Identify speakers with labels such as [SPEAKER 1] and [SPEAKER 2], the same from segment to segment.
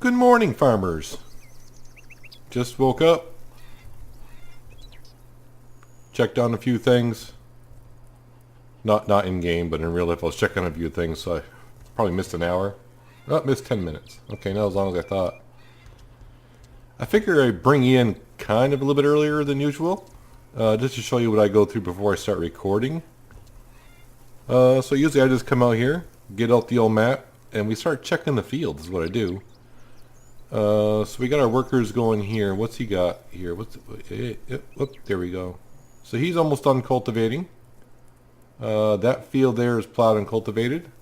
[SPEAKER 1] Good morning, farmers. Just woke up. Checked on a few things. Not in game, but in real life I was checking on a few things, so I probably missed an hour. Oh, missed 10 minutes. Okay, not as long as I thought. I figure I'd bring you in kind of a little bit earlier than usual. Just to show you what I go through before I start recording. So usually I just come out here, get out the old map, and we start checking the fields is what I do. So we got our workers going here. What's he got here? There we go. So he's almost done cultivating. That field there is plowed and cultivated.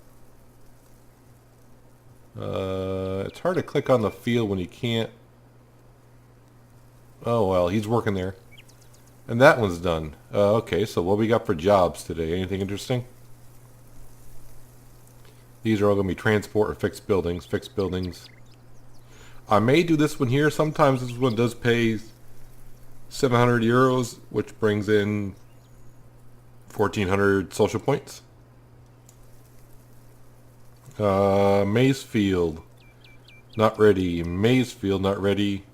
[SPEAKER 1] It's hard to click on the field when you can't. Oh well, he's working there. And that one's done. Okay, so what we got for jobs today? Anything interesting? These are all going to be transport or fixed buildings. Fixed buildings. I may do this one here. Sometimes this one does pay 700 euros, which brings in 1,400 social points. Maize field. Not ready. Maize field not ready.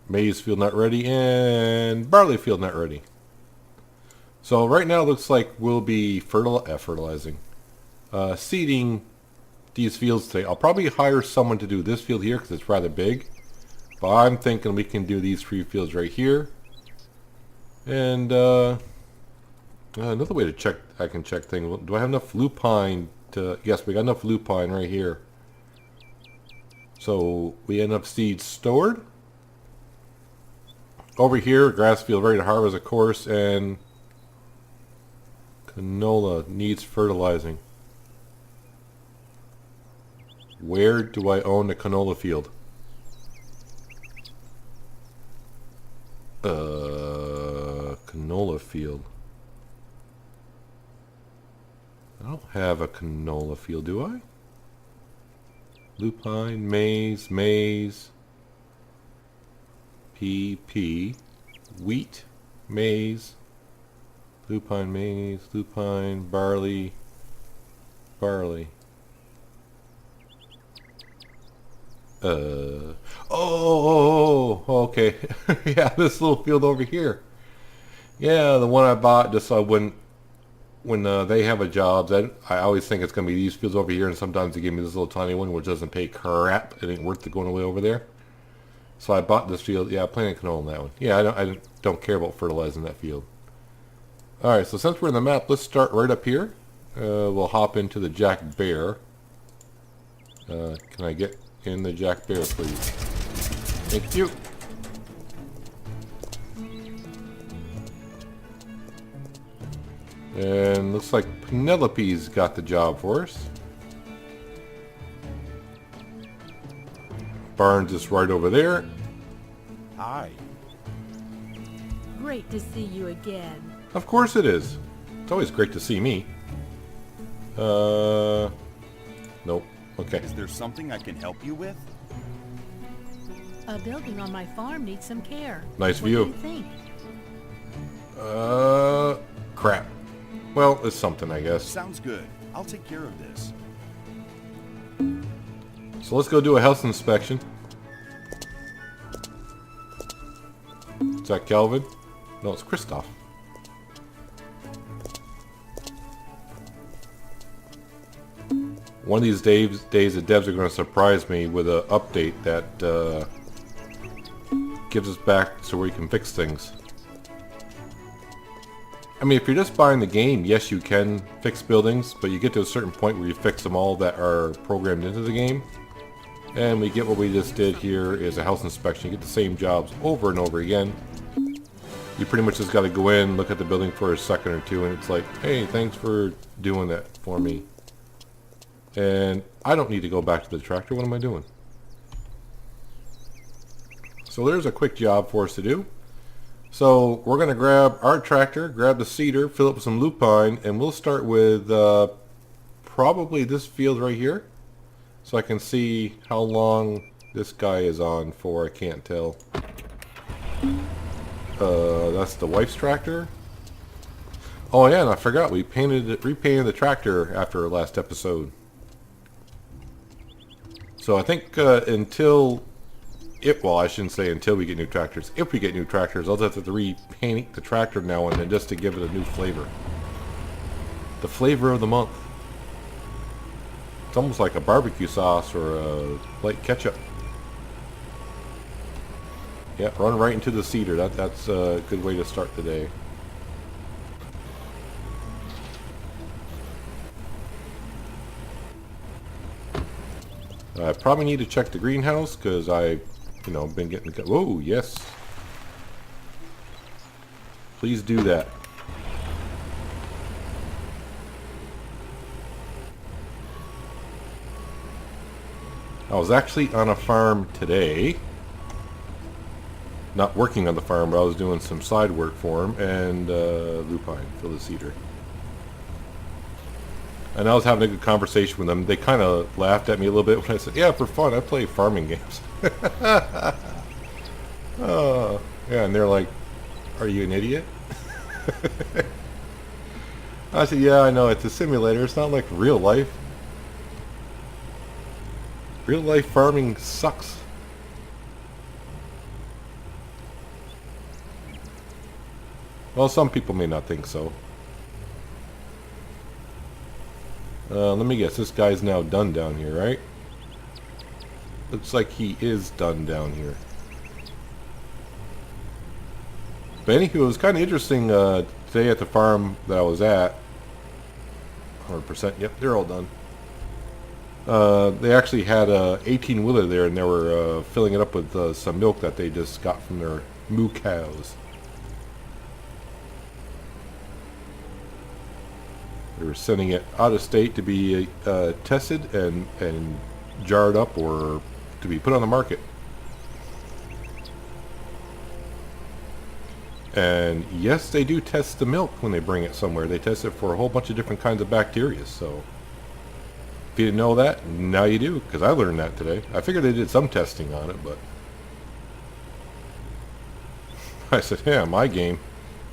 [SPEAKER 1] Maize field not ready, and barley field not ready. So right now it looks like we'll be fertilizing, seeding these fields today. I'll probably hire someone to do this field here because it's rather big, but I'm thinking we can do these 3 fields right here. And another way to check, I can check things. Do I have enough lupine to? Yes, we got enough lupine right here. So we have enough seeds stored. Over here, grass field ready to harvest, of course, and canola needs fertilizing. Where do I own the canola field? Canola field. I don't have a canola field, do I? Lupine, maize. PP, wheat, maize, lupine, barley. Oh, okay. Yeah, this little field over here. Yeah, the one I bought just so I wouldn't, when they have a job, I always think it's going to be these fields over here, and sometimes they give me this little tiny one which doesn't pay crap. It ain't worth it going away over there. So I bought this field. Yeah, I planted canola in that one. Yeah, I don't care about fertilizing that field. Alright, so since we're in the map, let's start right up here. We'll hop into the Jack Bear. Can I get in the Jack Bear, please? Thank you. And looks like Penelope's got the job for us. Barnes is right over there.
[SPEAKER 2] Hi.
[SPEAKER 3] Great to see you again.
[SPEAKER 1] Of course it is. It's always great to see me. Nope. Okay.
[SPEAKER 2] Is there something I can help you with?
[SPEAKER 3] A building on my farm needs some care.
[SPEAKER 1] Nice
[SPEAKER 3] What
[SPEAKER 1] view.
[SPEAKER 3] do you think?
[SPEAKER 1] Crap. Well, it's something, I guess.
[SPEAKER 2] Sounds good. I'll take care of this.
[SPEAKER 1] So let's go do a health inspection. Is that Calvin? No, it's Christoph. One of these days the devs are going to surprise me with an update that gives us back so we can fix things. I mean, if you're just buying the game, yes, you can fix buildings, but you get to a certain point where you fix them all that are programmed into the game. And we get what we just did here is a health inspection. You get the same jobs over and over again. You pretty much just got to go in, look at the building for a second or two, and it's like, hey, thanks for doing that for me. And I don't need to go back to the tractor. What am I doing? So there's a quick job for us to do. So we're going to grab our tractor, grab the seeder, fill up with some lupine, and we'll start with probably this field right here. So I can see how long this guy is on for. I can't tell. That's the wife's tractor. Oh yeah, and I forgot we repainted the tractor after our last episode. So I think well, I shouldn't say until we get new tractors. If we get new tractors, I'll just have to repaint the tractor now and then just to give it a new flavor. The flavor of the month. It's almost like a barbecue sauce or a light ketchup. Yeah, run right into the cedar. That's a good way to start the day. I probably need to check the greenhouse because I, been getting. Whoa, yes. Please do that. I was actually on a farm today. Not working on the farm, but I was doing some side work for him, and lupine for the cedar. And I was having a good conversation with them. They kind of laughed at me a little bit when I said, yeah, for fun, I play farming games. Oh, yeah, and they're like, are you an idiot? I said, yeah, I know, it's a simulator. It's not like real life. Real life farming sucks. Well, some people may not think so. Let me guess, this guy's now done down here, right? Looks like he is done down here. But anywho, it was kind of interesting today at the farm that I was at. 100%, yep, they're all done. They actually had a 18-wheeler there, and they were filling it up with some milk that they just got from their moo cows. They were sending it out of state to be tested and jarred up or to be put on the market. And yes, they do test the milk when they bring it somewhere. They test it for a whole bunch of different kinds of bacteria. So if you didn't know that, now you do, because I learned that today. I figured they did some testing on it, but I said, yeah, my game.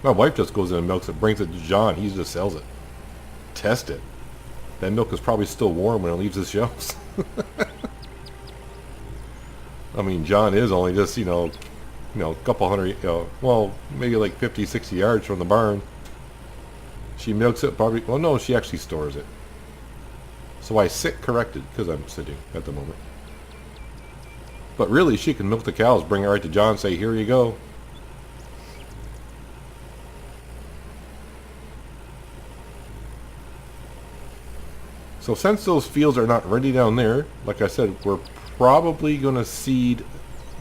[SPEAKER 1] My wife just goes in and milks it, brings it to John. He just sells it. Test it. That milk is probably still warm when it leaves the shelves. I mean, John is only just, a couple hundred, well, maybe like 50, 60 yards from the barn. She milks it probably, well, no, she actually stores it. So I sit corrected because I'm sitting at the moment. But really, she can milk the cows, bring it right to John, say, here you go. So since those fields are not ready down there, like I said, we're probably going to seed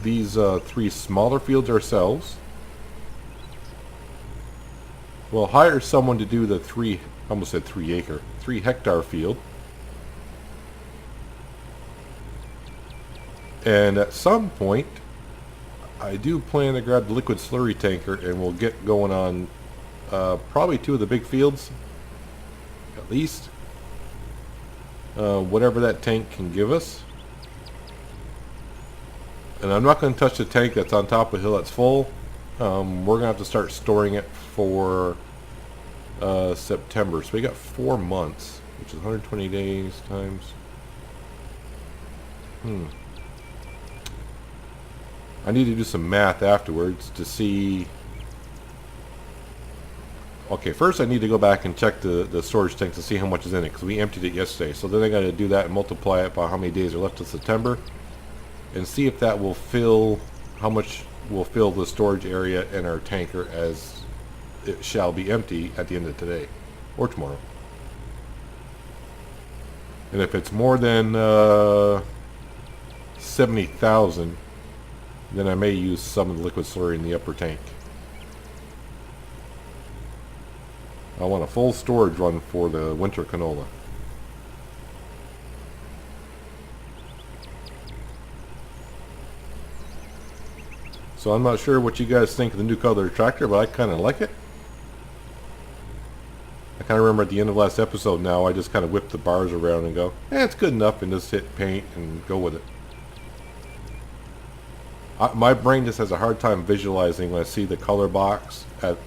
[SPEAKER 1] these 3 smaller fields ourselves. We'll hire someone to do the 3 hectare field. And at some point, I do plan to grab the liquid slurry tanker and we'll get going on probably 2 of the big fields, at least. Whatever that tank can give us. And I'm not going to touch the tank that's on top of the hill that's full. We're going to have to start storing it for September. So we got 4 months, which is 120 days times. I need to do some math afterwards to see. Okay, first I need to go back and check the storage tank to see how much is in it, because we emptied it yesterday. So then I got to do that and multiply it by how many days are left of September, and see if that will fill, how much will fill the storage area in our tanker as it shall be empty at the end of today or tomorrow. And if it's more than 70,000, then I may use some of the liquid slurry in the upper tank. I want a full storage run for the winter canola. So I'm not sure what you guys think of the new color tractor, but I kind of like it. I kind of remember at the end of last episode now, I just kind of whip the bars around and go, it's good enough, and just hit paint and go with it. My brain just has a hard time visualizing when I see the color box at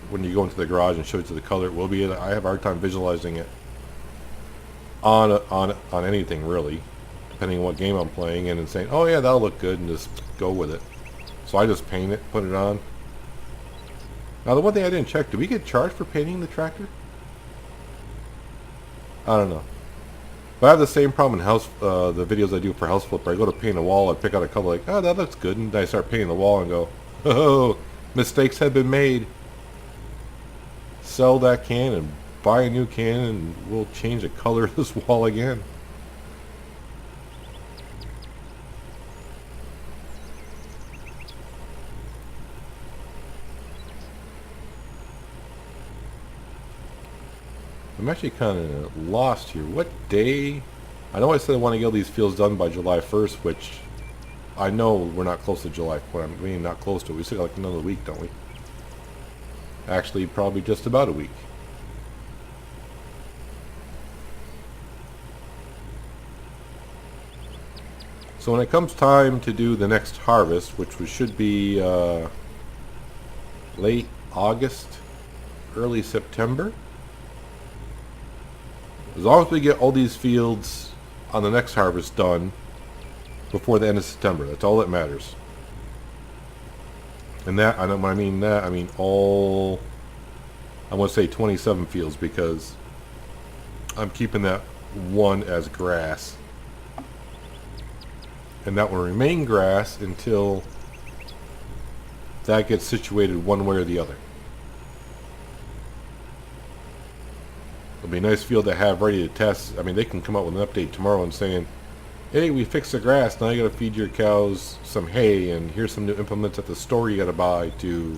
[SPEAKER 1] when you go into the garage and show it to the color it will be. I have a hard time visualizing it on anything really. depending on what game I'm playing, and then saying, oh yeah, that'll look good, and just go with it. So I just paint it, put it on. Now the one thing I didn't check, do we get charged for painting the tractor? I don't know. But I have the same problem in the videos I do for House Flipper. I go to paint a wall, I pick out a color like, oh, that looks good, and then I start painting the wall and go, oh, mistakes have been made. Sell that can and buy a new can, and we'll change the color of this wall again. I'm actually kind of lost here. What day? I know I said I want to get all these fields done by July 1st, which I know we're not close to July 4th. I mean, not close to it. We still got like another week, don't we? Actually, probably just about a week. So when it comes time to do the next harvest, which should be late August, early September, as long as we get all these fields on the next harvest done before the end of September, that's all that matters. And that, when I mean that, I mean all, I want to say 27 fields, because I'm keeping that one as grass. And that will remain grass until that gets situated one way or the other. It'll be a nice field to have ready to test. I mean, they can come out with an update tomorrow and saying, hey, we fixed the grass, now you gotta feed your cows some hay, and here's some new implements at the store you gotta buy to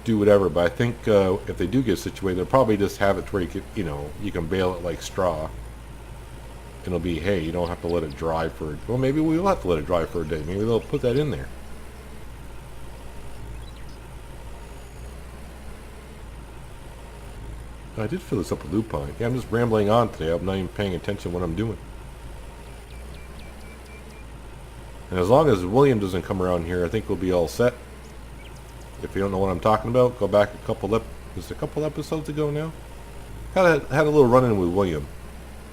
[SPEAKER 1] do whatever. But I think if they do get situated, they'll probably just have it to where you can, you can bale it like straw. It'll be hay. You don't have to let it dry for, well, maybe we will have to let it dry for a day. Maybe they'll put that in there. I did fill this up with lupine. Yeah, I'm just rambling on today. I'm not even paying attention to what I'm doing. And as long as William doesn't come around here, I think we'll be all set. If you don't know what I'm talking about, go back a couple episodes ago now. Had a little run-in with William.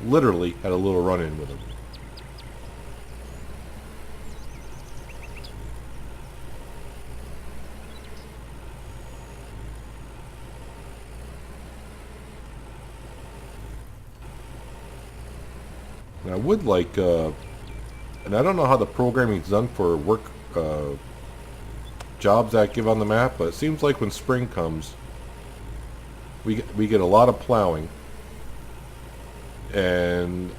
[SPEAKER 1] Literally had a little run-in with him. And I would like, and I don't know how the programming is done for work jobs that give on the map, but it seems like when spring comes, we get a lot of plowing. And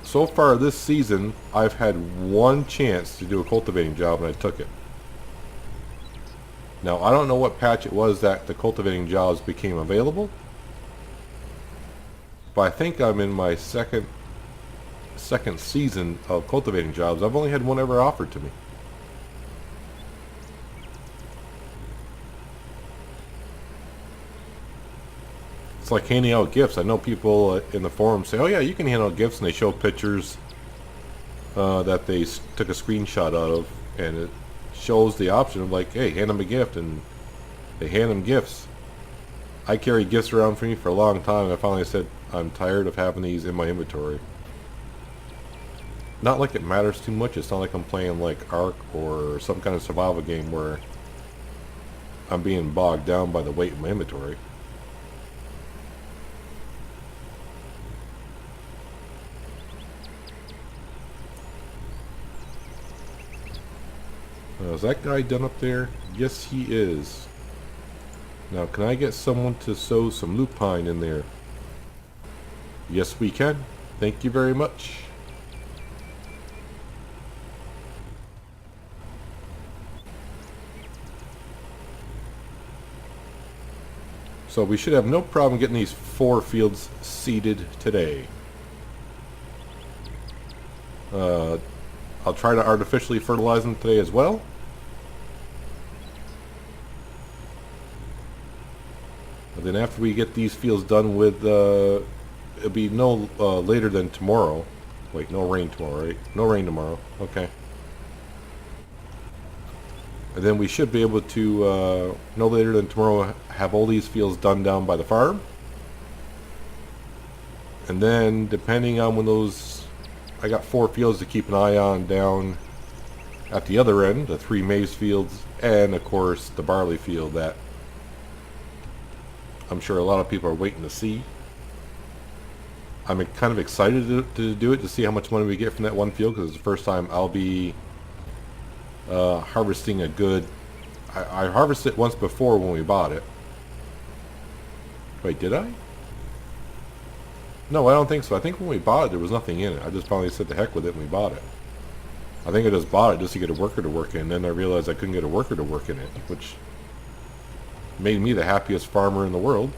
[SPEAKER 1] so far this season, I've had one chance to do a cultivating job, and I took it. Now, I don't know what patch it was that the cultivating jobs became available, but I think I'm in my second season of cultivating jobs. I've only had one ever offered to me. It's like handing out gifts. I know people in the forum say, oh yeah, you can hand out gifts, and they show pictures that they took a screenshot out of, and it shows the option of like, hey, hand them a gift, and they hand them gifts. I carried gifts around for me for a long time, and I finally said, I'm tired of having these in my inventory. Not like it matters too much. It's not like I'm playing like Ark or some kind of survival game where I'm being bogged down by the weight of my inventory. Is that guy done up there? Yes, he is. Now, can I get someone to sow some lupine in there? Yes, we can. Thank you very much. So we should have no problem getting these 4 fields seeded today. I'll try to artificially fertilize them today as well. And then after we get these fields done with, it'll be no later than tomorrow. Wait, no rain tomorrow, right? No rain tomorrow. Okay. And then we should be able to, no later than tomorrow, have all these fields done down by the farm. And then, depending on when those... I got 4 fields to keep an eye on down at the other end. The 3 maize fields. And, of course, the barley field that I'm sure a lot of people are waiting to see. I'm kind of excited to do it, to see how much money we get from that one field, because it's the first time I'll be harvesting a good... I harvested it once before when we bought it. Wait, did I? No, I don't think so. I think when we bought it, there was nothing in it. I just finally said the heck with it and we bought it. I think I just bought it just to get a worker to work in, and then I realized I couldn't get a worker to work in it, which made me the happiest farmer in the world.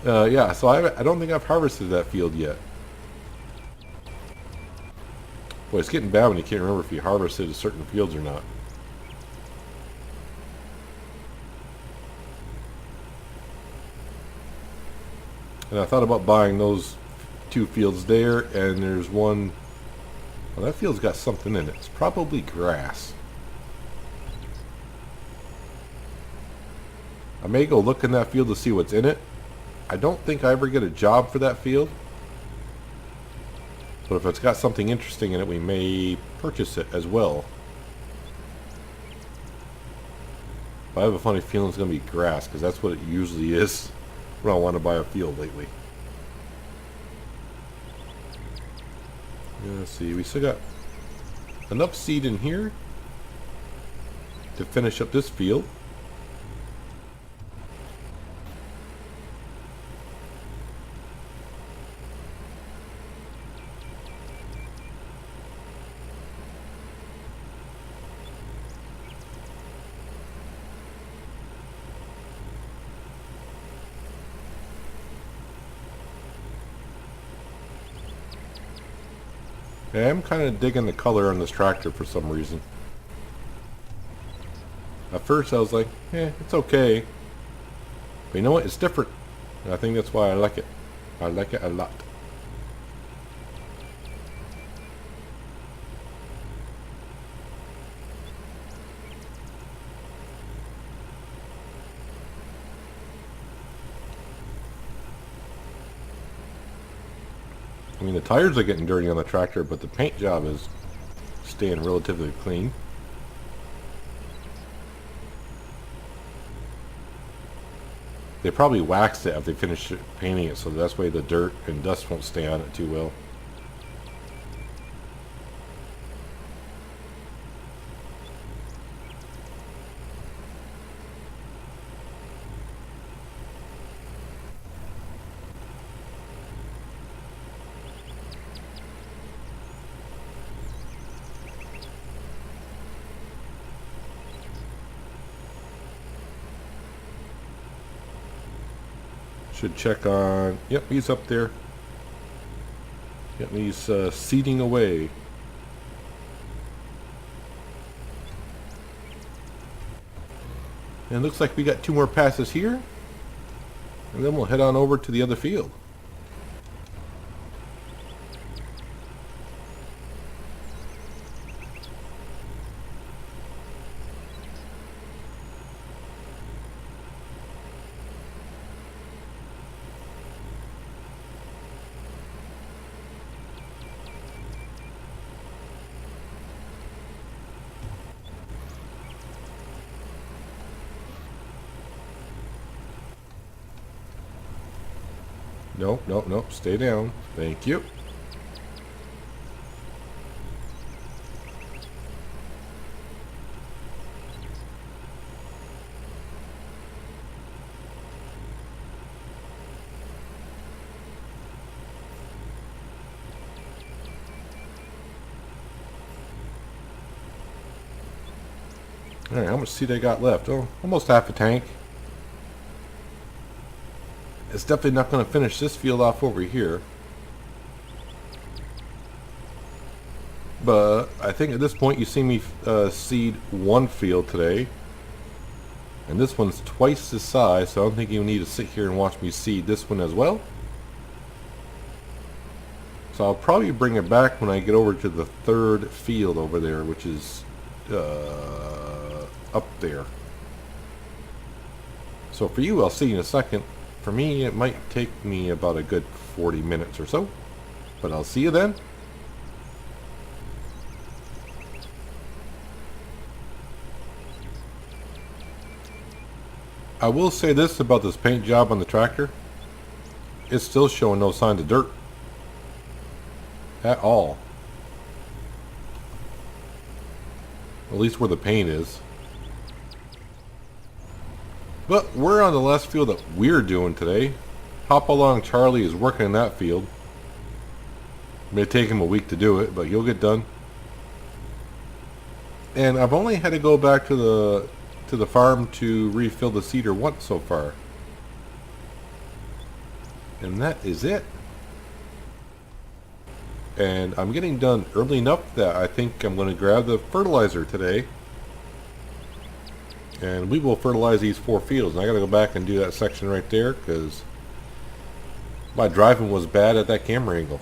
[SPEAKER 1] Yeah, so I don't think I've harvested that field yet. Boy, it's getting bad when you can't remember if you harvested certain fields or not. And I thought about buying those 2 fields there, and there's one... Well, that field's got something in it. It's probably grass. I may go look in that field to see what's in it. I don't think I ever get a job for that field. But if it's got something interesting in it, we may purchase it as well. But I have a funny feeling it's going to be grass, because that's what it usually is when I want to buy a field lately. Yeah, let's see, we still got enough seed in here to finish up this field. Yeah, I'm kind of digging the color on this tractor for some reason. At first I was like, it's okay. But you know what? It's different. And I think that's why I like it. I like it a lot. I mean, the tires are getting dirty on the tractor, but the paint job is staying relatively clean. They probably waxed it after they finished painting it, so that's why the dirt and dust won't stay on it too well. Should check on... Yep, he's up there. Yep, he's seeding away. And it looks like we got 2 more passes here. And then we'll head on over to the other field. Nope, nope, nope. Stay down. Thank you. Alright, how much seed I got left? Oh, almost half a tank. It's definitely not going to finish this field off over here. But I think at this point you see me seed 1 field today. And this one's twice the size, so I don't think you need to sit here and watch me seed this one as well. So I'll probably bring it back when I get over to the 3rd field over there, which is up there. So for you, I'll see you in a second. For me, it might take me about a good 40 minutes or so. But I'll see you then. I will say this about this paint job on the tractor. It's still showing no signs of dirt. At all. At least where the paint is. But we're on the last field that we're doing today. Hop Along Charlie is working in that field. It may take him a week to do it, but he'll get done. And I've only had to go back to the farm to refill the seeder once so far. And that is it. And I'm getting done early enough that I think I'm going to grab the fertilizer today. And we will fertilize these 4 fields. And I got to go back and do that section right there because my driving was bad at that camera angle.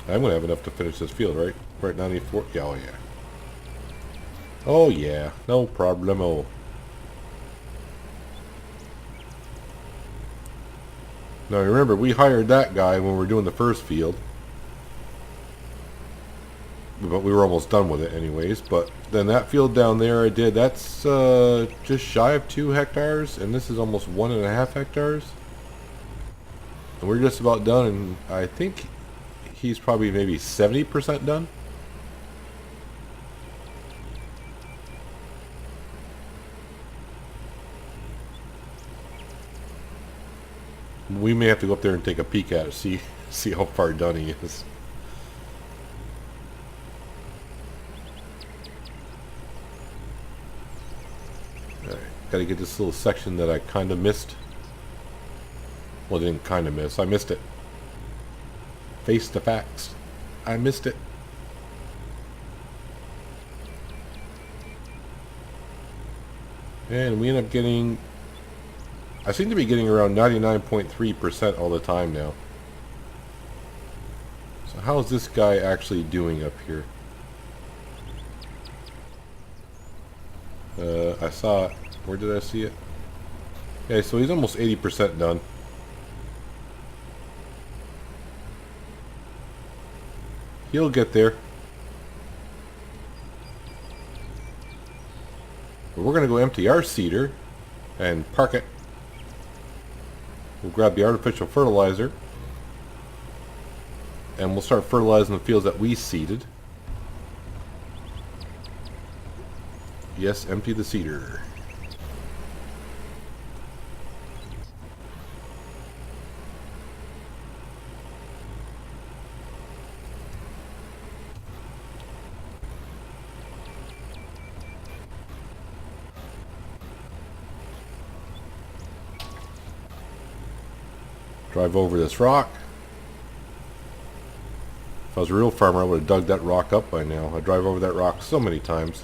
[SPEAKER 1] I'm going to have enough to finish this field, right? Right, 94? Yeah, oh yeah. Oh yeah, no problemo. Now remember, we hired that guy when we were doing the first field. But we were almost done with it anyways. But then that field down there I did, that's just shy of 2 hectares. And this is almost 1.5 hectares. And we're just about done, and I think he's probably maybe 70% done. We may have to go up there and take a peek at it, see how far done he is. Alright, gotta get this little section that I kinda missed. Well, I didn't kinda miss, I missed it. Face the facts. I missed it. And we end up getting... I seem to be getting around 99.3% all the time now. So how is this guy actually doing up here? I saw it. Where did I see it? Okay, so he's almost 80% done. He'll get there. But we're going to go empty our seeder and park it. We'll grab the artificial fertilizer and we'll start fertilizing the fields that we seeded. Yes, empty the seeder. Drive over this rock. If I was a real farmer, I would have dug that rock up by now. I drive over that rock so many times.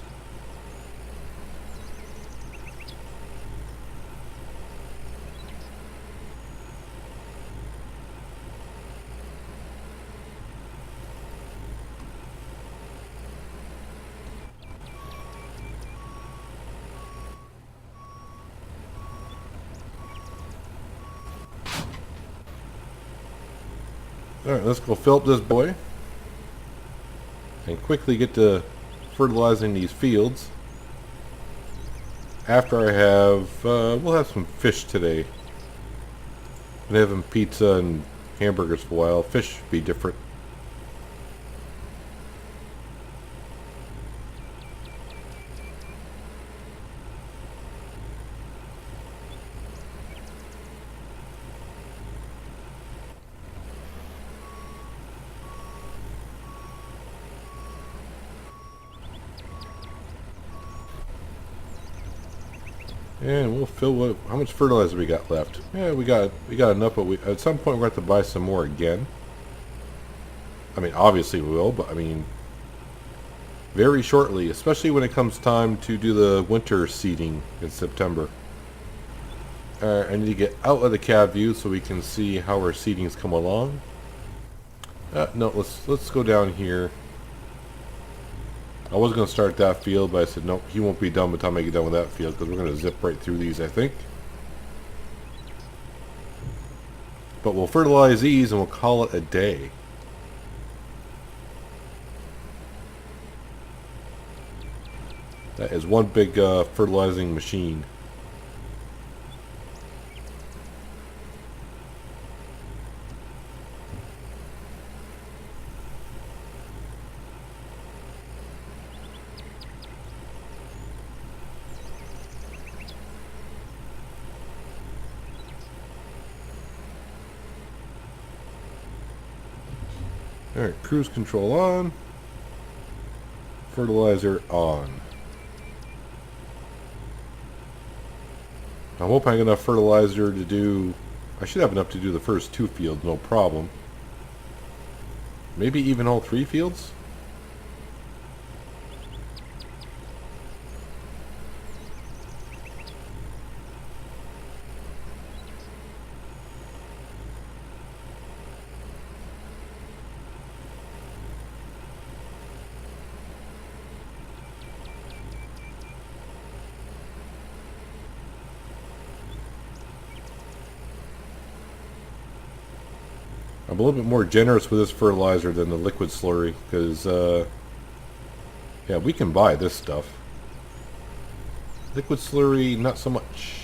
[SPEAKER 1] Alright, let's go fill up this boy and quickly get to fertilizing these fields. After I have, we'll have some fish today. Been having pizza and hamburgers for a while. Fish should be different. And we'll fill what? How much fertilizer we got left? Yeah, we got enough, but at some point we're going to have to buy some more again. I mean, obviously we will, but I mean, very shortly, especially when it comes time to do the winter seeding in September. I need to get out of the cab view so we can see how our seedings come along. No, let's go down here. I was going to start that field, but I said, nope, he won't be done by the time I get done with that field, because we're going to zip right through these, I think. But we'll fertilize these, and we'll call it a day. That is one big fertilizing machine. Alright, cruise control on. Fertilizer on. I'm hoping I have enough fertilizer to do... I should have enough to do the first 2 fields, no problem. Maybe even all 3 fields? I'm a little bit more generous with this fertilizer than the liquid slurry, because, yeah, we can buy this stuff. Liquid slurry, not so much.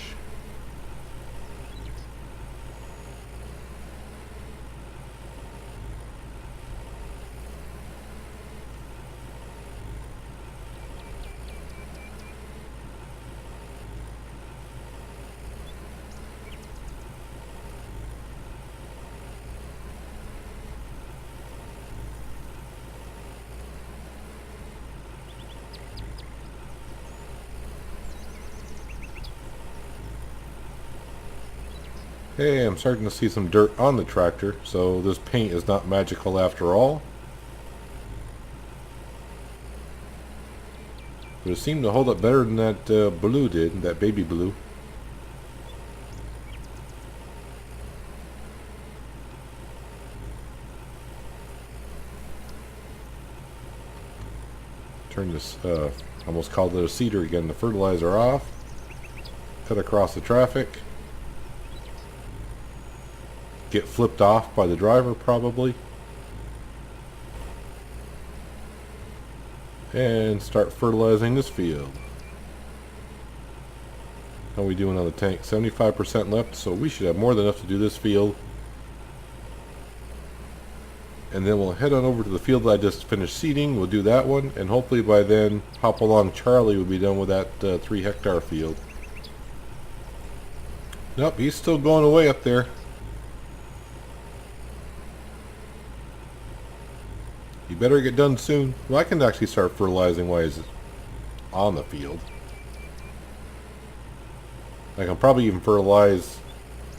[SPEAKER 1] Hey, I'm starting to see some dirt on the tractor, so this paint is not magical after all. But it seemed to hold up better than that blue did, that baby blue. Turn this, almost called it a cedar again, the fertilizer off. Cut across the traffic. Get flipped off by the driver probably. And start fertilizing this field. How are we doing on the tank? 75% left, so we should have more than enough to do this field. And then we'll head on over to the field that I just finished seeding. We'll do that one, and hopefully by then Hop Along Charlie will be done with that 3-hectare field. Nope, he's still going away up there. You better get done soon. Well, I can actually start fertilizing while he's on the field. I can probably even fertilize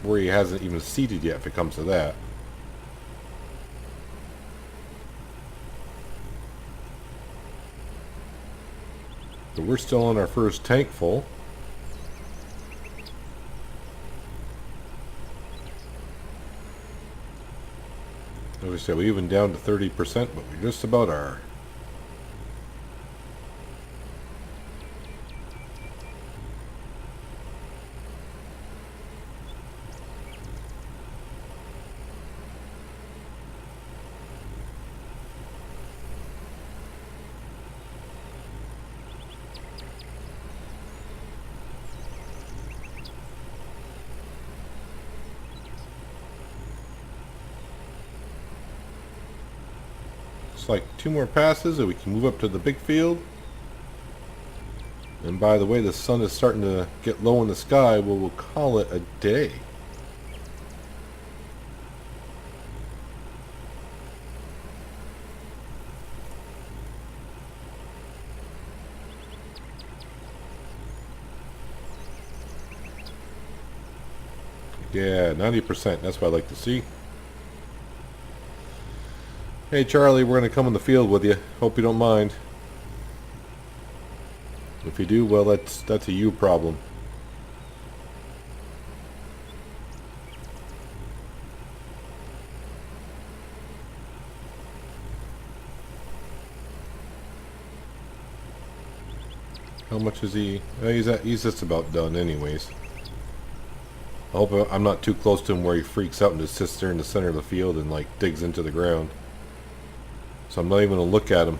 [SPEAKER 1] where he hasn't even seeded yet if it comes to that. But we're still on our first tank full. As we said, we even down to 30%, but we just about are. It's like 2 more passes and we can move up to the big field. And by the way, the sun is starting to get low in the sky. Well, we'll call it a day. Yeah, 90%. That's what I like to see. Hey Charlie, we're going to come in the field with you. Hope you don't mind. If you do, well, that's a you problem. How much is he? He's just about done anyways. I hope I'm not too close to him where he freaks out and just sits there in the center of the field and like digs into the ground. So I'm not even gonna look at him.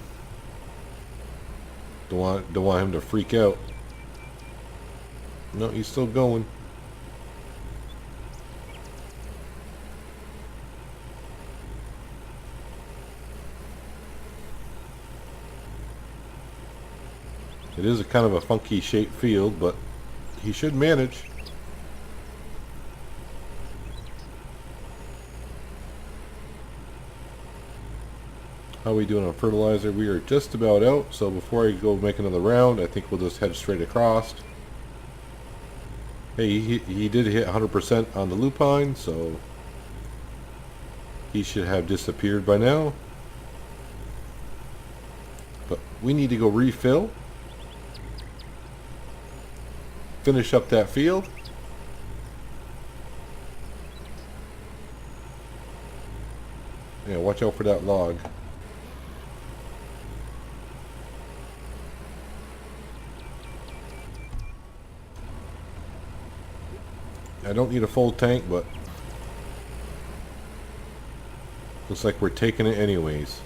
[SPEAKER 1] Don't want him to freak out. No, he's still going. It is a kind of a funky shaped field, but he should manage. How are we doing on fertilizer? We are just about out, so before I go make another round, I think we'll just head straight across. Hey, he did hit 100% on the lupine, so he should have disappeared by now. But we need to go refill. Finish up that field. Yeah, watch out for that log. I don't need a full tank, but looks like we're taking it anyways.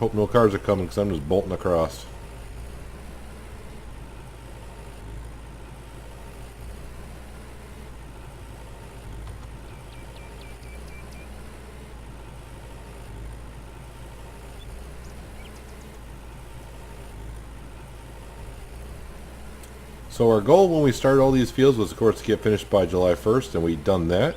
[SPEAKER 1] Hope no cars are coming because I'm just bolting across. So our goal when we started all these fields was of course to get finished by July 1st, and we've done that.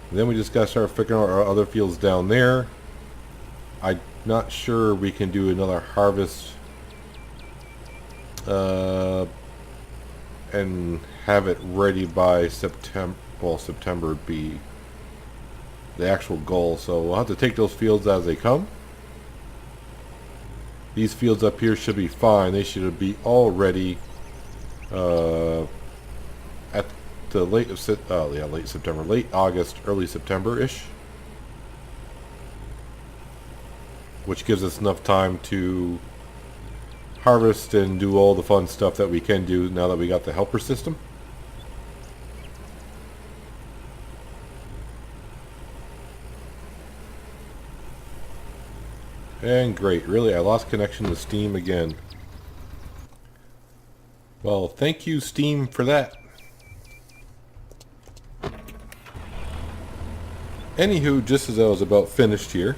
[SPEAKER 1] And then we just got to start figuring out our other fields down there. I'm not sure we can do another harvest and have it ready by September. Well, September would be the actual goal, so we'll have to take those fields as they come. These fields up here should be fine. They should be all ready at the late September, late August, early September-ish, which gives us enough time to harvest and do all the fun stuff that we can do now that we got the helper system. And great, really, I lost connection to Steam again. Well, thank you, Steam, for that. Anywho, just as I was about finished here.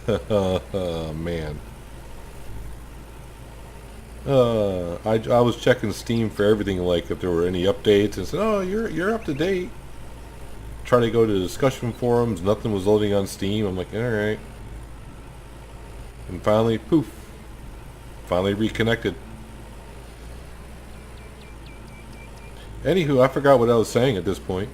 [SPEAKER 1] Oh, man. I was checking Steam for everything, like if there were any updates, and said, oh, you're up to date. Trying to go to discussion forums, nothing was loading on Steam. I'm like, alright. And finally, poof. Finally reconnected. Anywho, I forgot what I was saying at this point.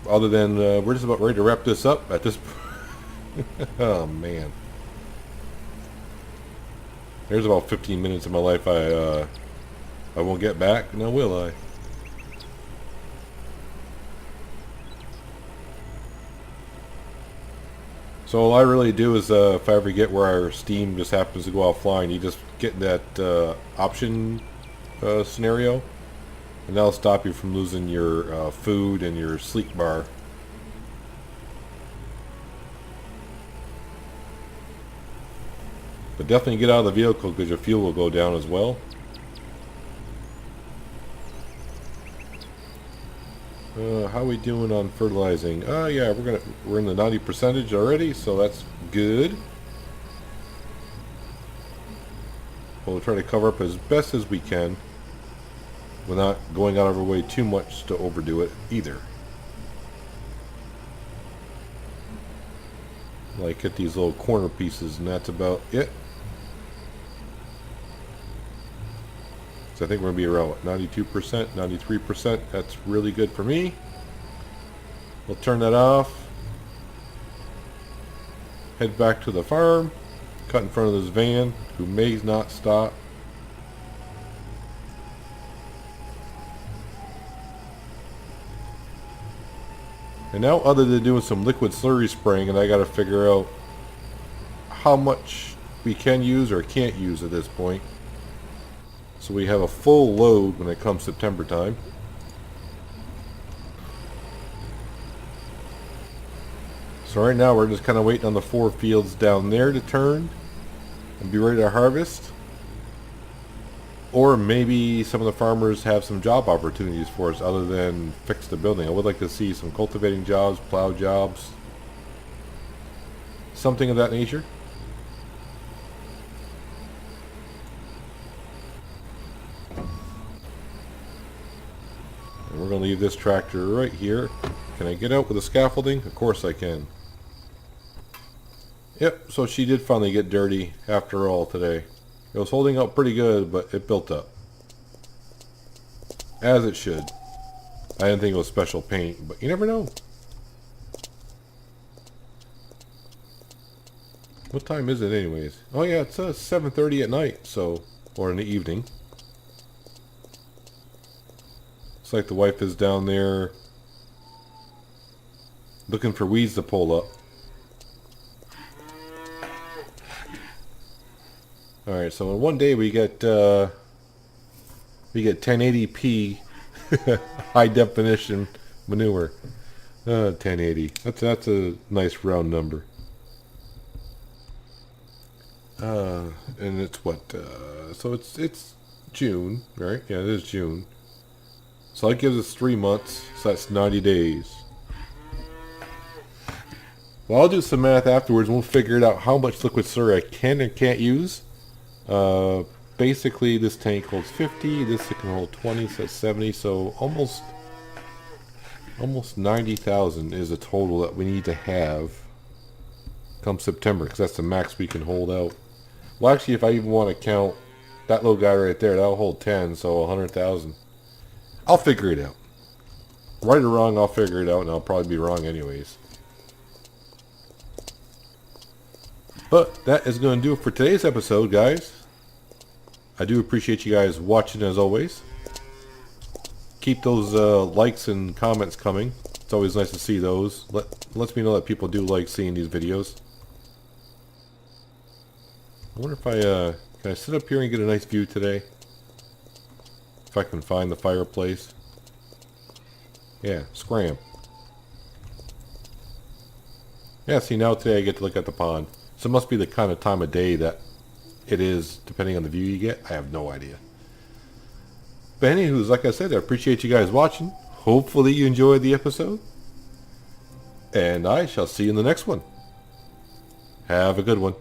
[SPEAKER 1] Other than, we're just about ready to wrap this up at this point. Oh, man. There's about 15 minutes of my life I won't get back. Now will I? So all I really do is if I ever get where our Steam just happens to go offline, you just get that option scenario, and that'll stop you from losing your food and your sleep bar. But definitely get out of the vehicle because your fuel will go down as well. How are we doing on fertilizing? Yeah, we're in the 90% already, so that's good. We'll try to cover up as best as we can without going out of our way too much to overdo it either. Like hit these little corner pieces, and that's about it. So I think we're going to be around, what, 92%, 93%. That's really good for me. We'll turn that off. Head back to the farm. cut in front of this van, who may not stop. And now, other than doing some liquid slurry spraying, and I gotta figure out how much we can use or can't use at this point, so we have a full load when it comes September time. So right now we're just kind of waiting on the 4 fields down there to turn and be ready to harvest. Or maybe some of the farmers have some job opportunities for us other than fix the building. I would like to see some cultivating jobs, plow jobs, something of that nature. And we're going to leave this tractor right here. Can I get out with the scaffolding? Of course I can. Yep, so she did finally get dirty after all today. It was holding up pretty good, but it built up. As it should. I didn't think it was special paint, but you never know. What time is it anyways? Oh yeah, it's 7:30 at night, so, or in the evening. Looks like the wife is down there looking for weeds to pull up. Alright, so in one day we get 1080p high definition manure. 1080. That's a nice round number. And it's what? So it's June, right? Yeah, it is June. So that gives us 3 months. So that's 90 days. Well, I'll do some math afterwards. We'll figure it out how much liquid slurry I can and can't use. Basically this tank holds 50, this can hold 20, so that's 70, so almost 90,000 is a total that we need to have come September, because that's the max we can hold out. Well, actually, if I even want to count that little guy right there, that'll hold 10, so 100,000. I'll figure it out. Right or wrong, I'll figure it out, and I'll probably be wrong anyways. But that is going to do it for today's episode, guys. I do appreciate you guys watching as always. Keep those likes and comments coming. It's always nice to see those. Lets me know that people do like seeing these videos. I wonder if can I sit up here and get a nice view today? If I can find the fireplace. Yeah, scram. Yeah, see, now today I get to look at the pond. So it must be the kind of time of day that it is, depending on the view you get. I have no idea. But anywho, like I said, I appreciate you guys watching. Hopefully you enjoyed the episode. And I shall see you in the next one. Have a good one.